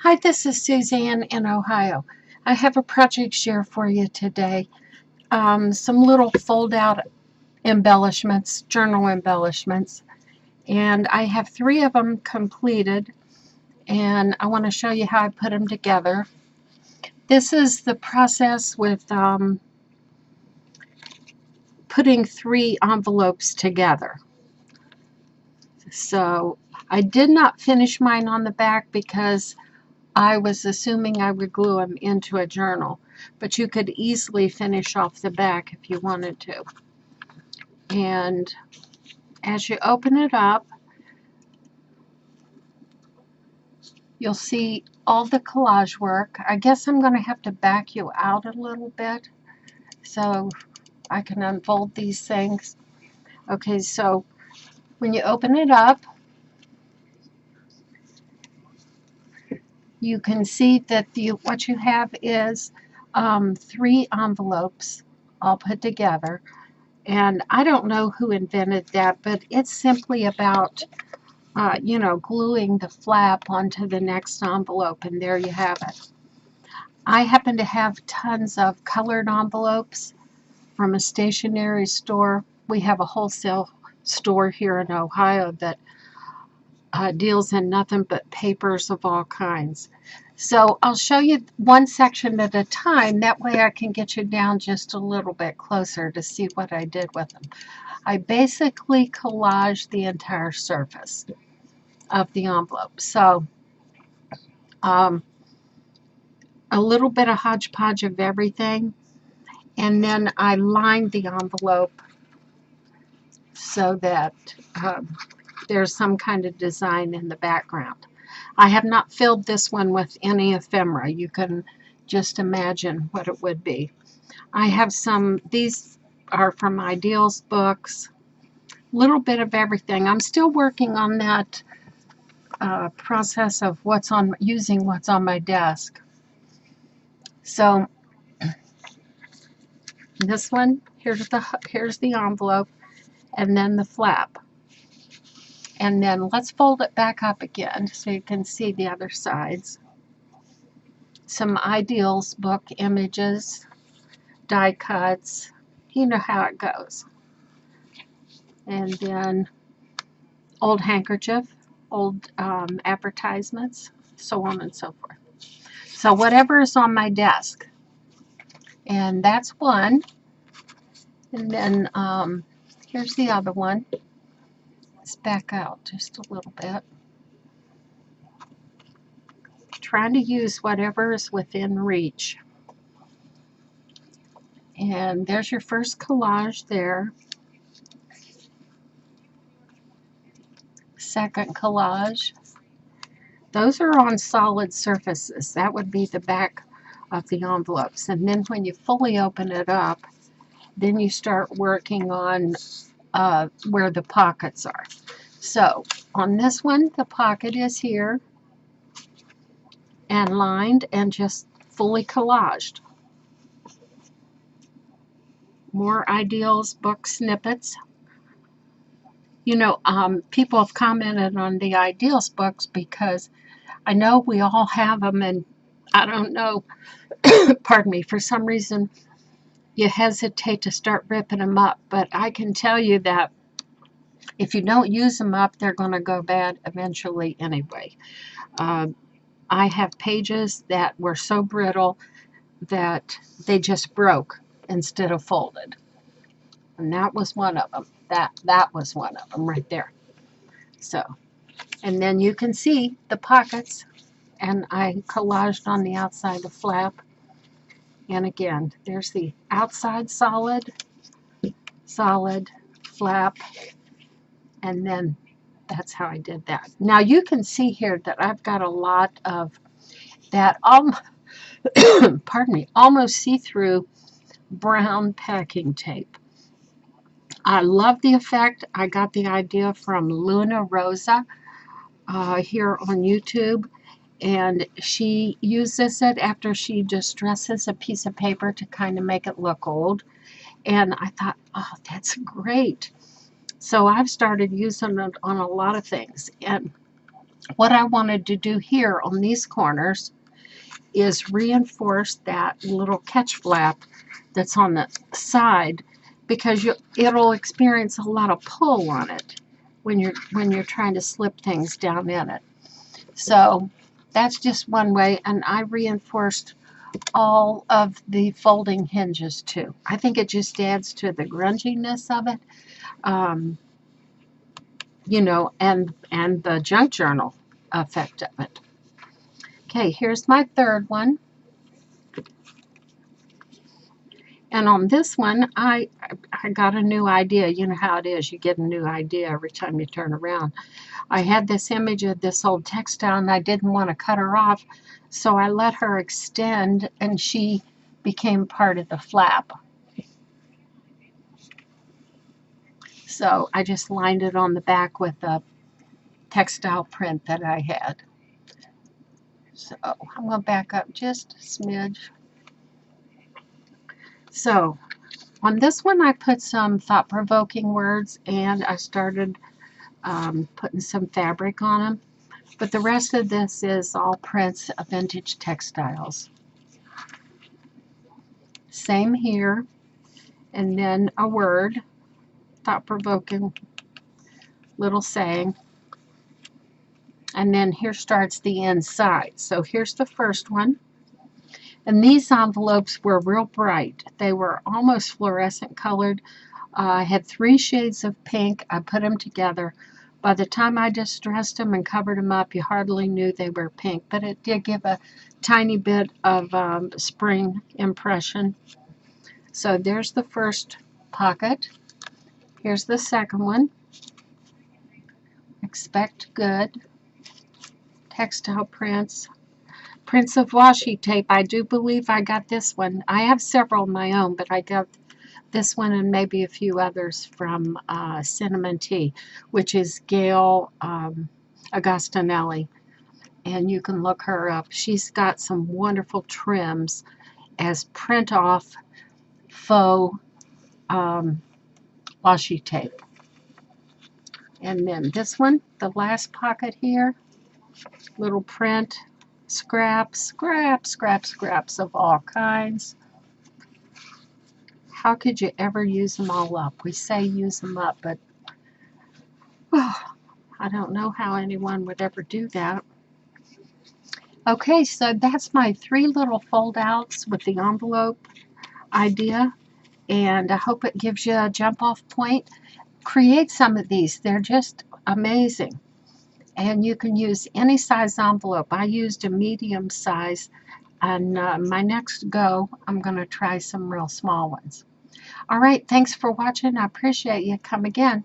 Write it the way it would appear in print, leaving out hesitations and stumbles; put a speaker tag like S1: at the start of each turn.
S1: Hi, this is Suzanne in Ohio. I have a project share for you today. Some little fold-out embellishments, journal embellishments, and I have 3 of them completed, and I want to show you how I put them together. This is the process with putting 3 envelopes together. So I did not finish mine on the back because I was assuming I would glue them into a journal, but you could easily finish off the back if you wanted to. And as you open it up, you'll see all the collage work. I guess I'm going to have to back you out a little bit so I can unfold these things. Okay, so when you open it up, you can see that what you have is 3 envelopes all put together. And I don't know who invented that, but it's simply about, gluing the flap onto the next envelope, and there you have it. I happen to have tons of colored envelopes from a stationery store. We have a wholesale store here in Ohio that deals in nothing but papers of all kinds. So I'll show you one section at a time. That way I can get you down just a little bit closer to see what I did with them. I basically collaged the entire surface of the envelope. So a little bit of hodgepodge of everything. And then I lined the envelope so that there's some kind of design in the background. I have not filled this one with any ephemera. You can just imagine what it would be. I have some, these are from Ideals books, little bit of everything. I'm still working on that process of using what's on my desk. So this one, here's the envelope, and then the flap. And then let's fold it back up again so you can see the other sides. Some Ideals book images, die cuts, you know how it goes. And then old handkerchief, old advertisements, so on and so forth. So whatever is on my desk. And that's one. And then here's the other one. Let's back out just a little bit. Trying to use whatever is within reach. And there's your first collage there. Second collage. Those are on solid surfaces. That would be the back of the envelopes. And then when you fully open it up, then you start working on where the pockets are. So on this one, the pocket is here and lined and just fully collaged. More Ideals book snippets. You know, people have commented on the Ideals books because I know we all have them, and I don't know, pardon me, for some reason you hesitate to start ripping them up, but I can tell you that if you don't use them up, they're going to go bad eventually anyway. I have pages that were so brittle that they just broke instead of folded. And that was one of them. That was one of them right there. So, and then you can see the pockets, and I collaged on the outside the flap. And again, there's the outside solid flap, and then that's how I did that. Now you can see here that I've got a lot of that, pardon me, almost see-through brown packing tape. I love the effect. I got the idea from Luna Rosa here on YouTube, and she uses it after she distresses a piece of paper to kind of make it look old. And I thought, oh, that's great. So I've started using it on a lot of things. And What I wanted to do here on these corners is reinforce that little catch flap that's on the side, because it'll experience a lot of pull on it when you're trying to slip things down in it. So that's just one way, and I reinforced all of the folding hinges too. I think it just adds to the grunginess of it, you know, and the junk journal effect of it. Okay, here's my third one. And on this one, I got a new idea. You know how it is. You get a new idea every time you turn around. I had this image of this old textile, and I didn't want to cut her off, so I let her extend, and she became part of the flap. So I just lined it on the back with a textile print that I had. So I'm going to back up just a smidge. So on this one, I put some thought-provoking words, and I started putting some fabric on them. But the rest of this is all prints of vintage textiles. Same here. And then a word, thought-provoking little saying. And then here starts the inside. So here's the first one. And these envelopes were real bright. They were almost fluorescent colored. I had 3 shades of pink. I put them together. By the time I distressed them and covered them up, you hardly knew they were pink, but it did give a tiny bit of spring impression. So there's the first pocket. Here's the second one. Expect good. Textile prints. Prints of washi tape. I do believe I got this one. I have several of my own, but I got this one and maybe a few others from CinnamonT, which is Gail Agostinelli. And you can look her up. She's got some wonderful trims as print-off faux washi tape. And then this one, the last pocket here, little print. Scraps of all kinds. How could you ever use them all up? We say use them up, but I don't know how anyone would ever do that. Okay, so that's my 3 little fold outs with the envelope idea, and I hope it gives you a jump off point. Create some of these. They're just amazing. And you can use any size envelope. I used a medium size, and my next go, I'm going to try some real small ones. All right, thanks for watching. I appreciate you. Come again.